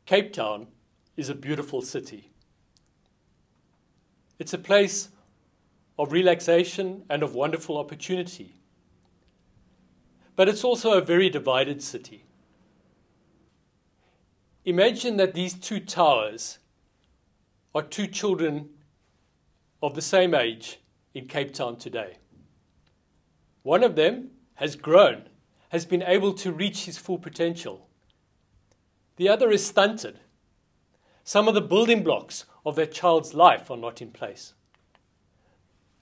Cape Town is a beautiful city. It's a place of relaxation and of wonderful opportunity. But it's also a very divided city. Imagine that these two towers are two children of the same age in Cape Town today. One of them has grown, has been able to reach his full potential. The other is stunted. Some of the building blocks of that child's life are not in place.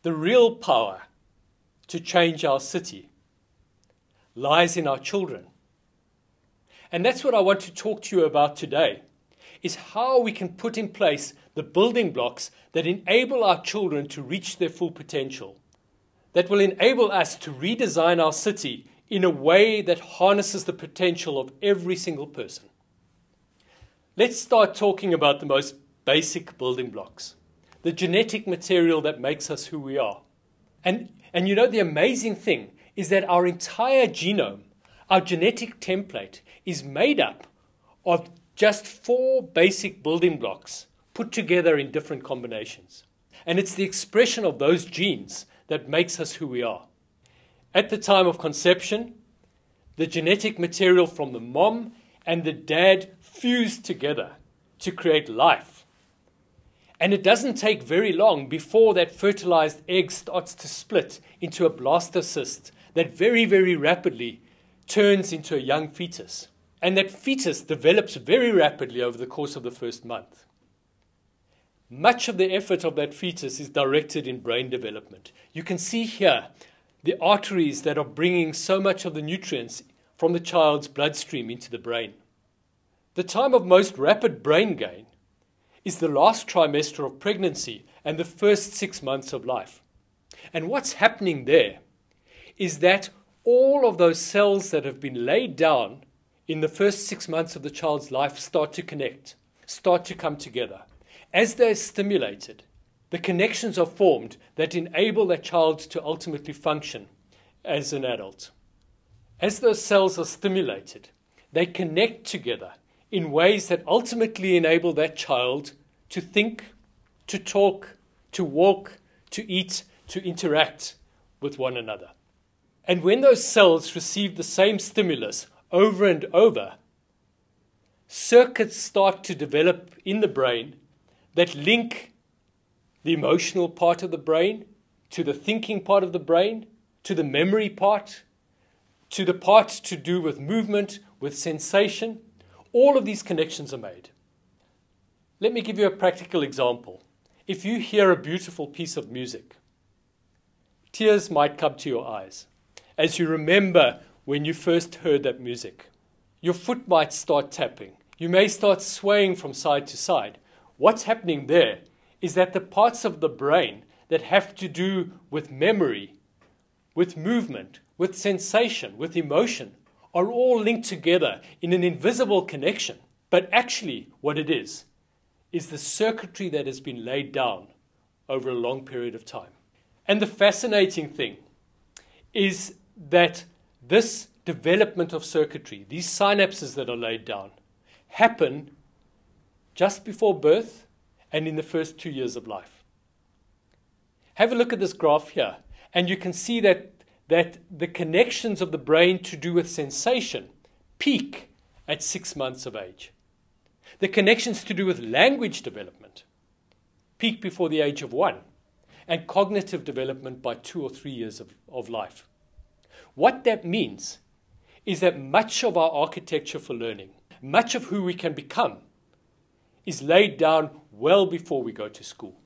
The real power to change our city lies in our children. And that's what I want to talk to you about today, is how we can put in place the building blocks that enable our children to reach their full potential, that will enable us to redesign our city in a way that harnesses the potential of every single person. Let's start talking about the most basic building blocks, the genetic material that makes us who we are. And you know, the amazing thing is that our entire genome, our genetic template, is made up of just 4 basic building blocks put together in different combinations. And it's the expression of those genes that makes us who we are. At the time of conception, the genetic material from the mom and the dad fuse together to create life. And it doesn't take very long before that fertilized egg starts to split into a blastocyst that very, very rapidly turns into a young fetus. And that fetus develops very rapidly over the course of the first month. Much of the effort of that fetus is directed in brain development. You can see here the arteries that are bringing so much of the nutrients from the child's bloodstream into the brain. The time of most rapid brain gain is the last trimester of pregnancy and the first 6 months of life. And what's happening there is that all of those cells that have been laid down in the first 6 months of the child's life start to connect, start to come together. As they're stimulated, the connections are formed that enable that child to ultimately function as an adult. As those cells are stimulated, they connect together in ways that ultimately enable that child to think, to talk, to walk, to eat, to interact with one another. And when those cells receive the same stimulus over and over, circuits start to develop in the brain that link the emotional part of the brain to the thinking part of the brain, to the memory part, to the part to do with movement, with sensation. All of these connections are made. Let me give you a practical example. If you hear a beautiful piece of music, tears might come to your eyes as you remember when you first heard that music. Your foot might start tapping. You may start swaying from side to side. What's happening there is that the parts of the brain that have to do with memory, with movement, with sensation, with emotion, are all linked together in an invisible connection. But actually, what it is the circuitry that has been laid down over a long period of time. And the fascinating thing is that this development of circuitry, these synapses that are laid down, happen just before birth and in the first 2 years of life. Have a look at this graph here, and you can see that the connections of the brain to do with sensation peak at 6 months of age. The connections to do with language development peak before the age of 1, and cognitive development by 2 or 3 years of life. What that means is that much of our architecture for learning, much of who we can become, is laid down well before we go to school.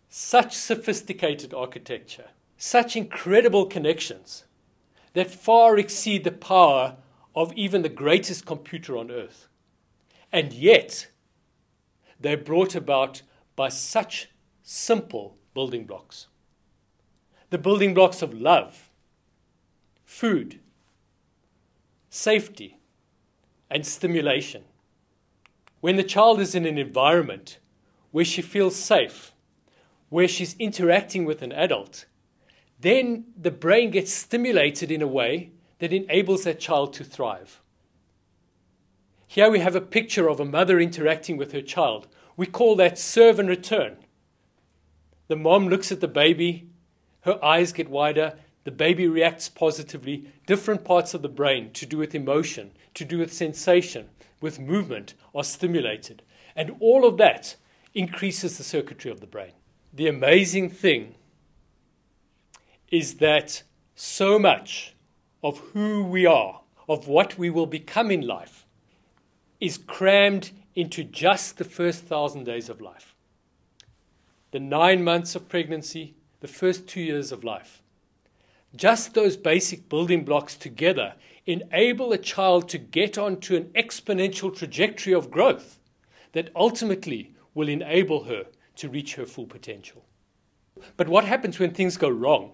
Such sophisticated architecture, such incredible connections that far exceed the power of even the greatest computer on earth. And yet, they're brought about by such simple building blocks. The building blocks of love, food, safety, and stimulation. When the child is in an environment where she feels safe, where she's interacting with an adult, then the brain gets stimulated in a way that enables that child to thrive. Here we have a picture of a mother interacting with her child. We call that serve and return. The mom looks at the baby, her eyes get wider, the baby reacts positively. Different parts of the brain to do with emotion, to do with sensation, with movement are stimulated. And all of that increases the circuitry of the brain. The amazing thing is that so much of who we are, of what we will become in life, is crammed into just the first 1,000 days of life. The 9 months of pregnancy, the first 2 years of life. Just those basic building blocks together enable a child to get onto an exponential trajectory of growth that ultimately will enable her to reach her full potential. But what happens when things go wrong?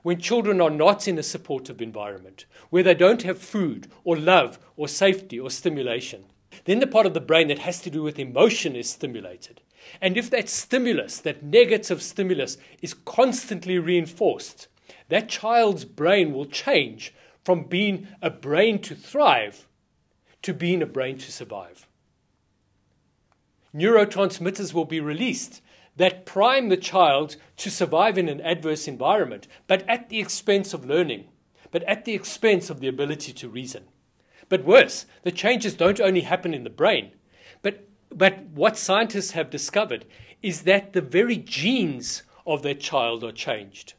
When children are not in a supportive environment, where they don't have food or love or safety or stimulation? Then the part of the brain that has to do with emotion is stimulated. And if that stimulus, that negative stimulus, is constantly reinforced, that child's brain will change from being a brain to thrive to being a brain to survive. Neurotransmitters will be released that prime the child to survive in an adverse environment, but at the expense of learning, but at the expense of the ability to reason. But worse, the changes don't only happen in the brain, but what scientists have discovered is that the very genes of that child are changed.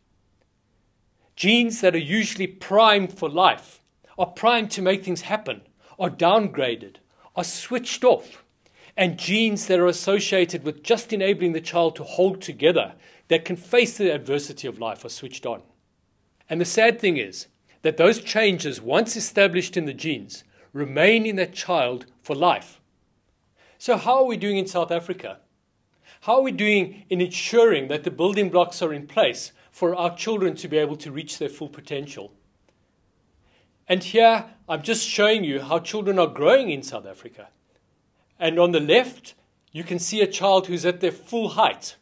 Genes that are usually primed for life, are primed to make things happen, are downgraded, are switched off. And genes that are associated with just enabling the child to hold together, that can face the adversity of life, are switched on. And the sad thing is that those changes, once established in the genes, remain in that child for life. So how are we doing in South Africa? How are we doing in ensuring that the building blocks are in place for our children to be able to reach their full potential? And here, I'm just showing you how children are growing in South Africa. And on the left, you can see a child who's at their full height,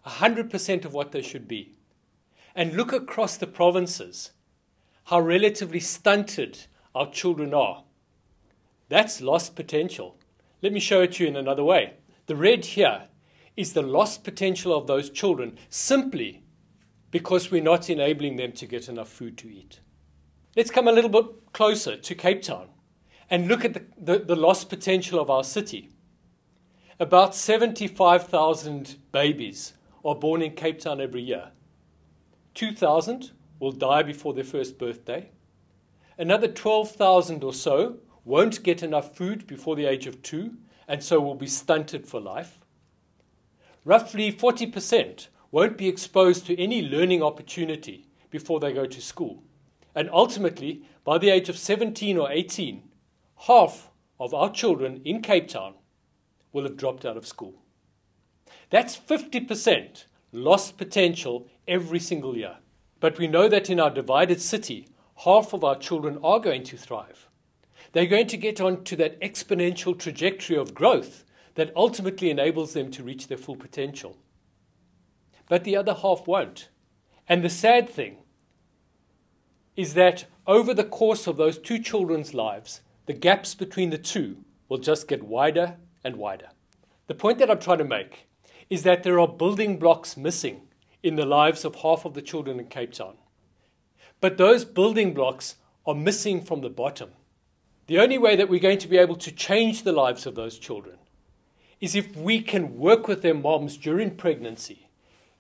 100% of what they should be. And look across the provinces, how relatively stunted our children are. That's lost potential. Let me show it to you in another way. The red here is the lost potential of those children simply because we're not enabling them to get enough food to eat. Let's come a little bit closer to Cape Town and look at the lost potential of our city. About 75,000 babies are born in Cape Town every year. 2,000 will die before their first birthday. Another 12,000 or so won't get enough food before the age of 2, and so will be stunted for life. Roughly 40% won't be exposed to any learning opportunity before they go to school. And ultimately, by the age of 17 or 18, half of our children in Cape Town will have dropped out of school. That's 50% lost potential every single year. But we know that in our divided city, half of our children are going to thrive. They're going to get onto that exponential trajectory of growth that ultimately enables them to reach their full potential. But the other half won't. And the sad thing is that over the course of those two children's lives, the gaps between the two will just get wider and wider. The point that I'm trying to make is that there are building blocks missing in the lives of half of the children in Cape Town. But those building blocks are missing from the bottom. The only way that we're going to be able to change the lives of those children is if we can work with their moms during pregnancy,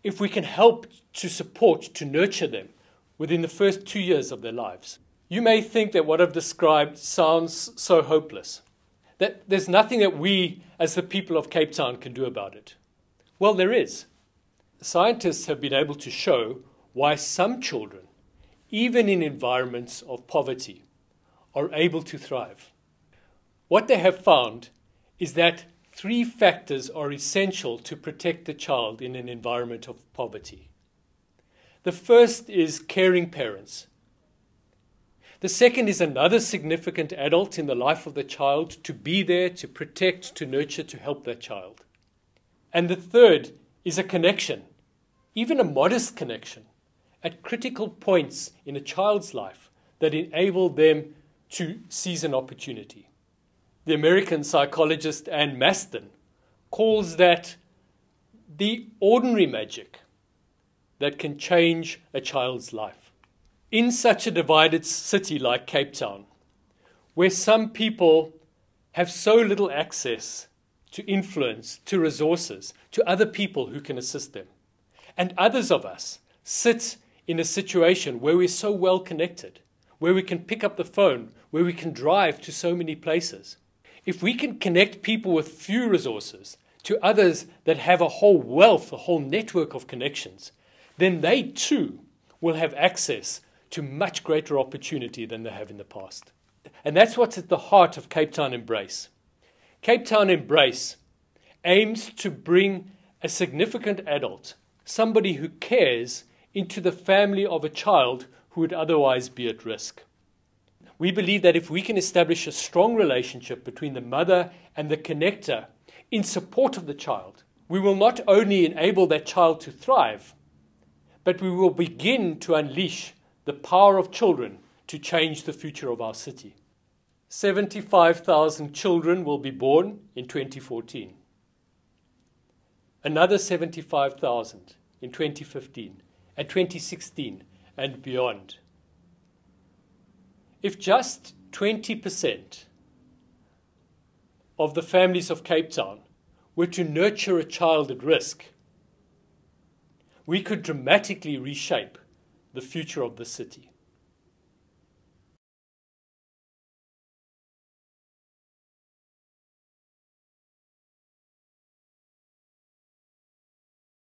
if we can help to support, to nurture them within the first 2 years of their lives. You may think that what I've described sounds so hopeless, that there's nothing that we as the people of Cape Town can do about it. Well, there is. Scientists have been able to show why some children, even in environments of poverty, are able to thrive. What they have found is that 3 factors are essential to protect the child in an environment of poverty. The first is caring parents. The second is another significant adult in the life of the child to be there, to protect, to nurture, to help that child. And the third is a connection, even a modest connection, at critical points in a child's life that enable them to seize an opportunity. the American psychologist Anne Maston calls that the ordinary magic that can change a child's life. In such a divided city like Cape Town, where some people have so little access to influence, to resources, to other people who can assist them, and others of us sit in a situation where we're so well connected, where we can pick up the phone, where we can drive to so many places. If we can connect people with few resources to others that have a whole wealth, a whole network of connections, then they too will have access to much greater opportunity than they have in the past. And that's what's at the heart of Cape Town Embrace. Cape Town Embrace aims to bring a significant adult, somebody who cares, into the family of a child who would otherwise be at risk. We believe that if we can establish a strong relationship between the mother and the connector in support of the child, we will not only enable that child to thrive, but we will begin to unleash the power of children to change the future of our city. 75,000 children will be born in 2014. Another 75,000 in 2015 and 2016 and beyond. If just 20% of the families of Cape Town were to nurture a child at risk, we could dramatically reshape the future of the city.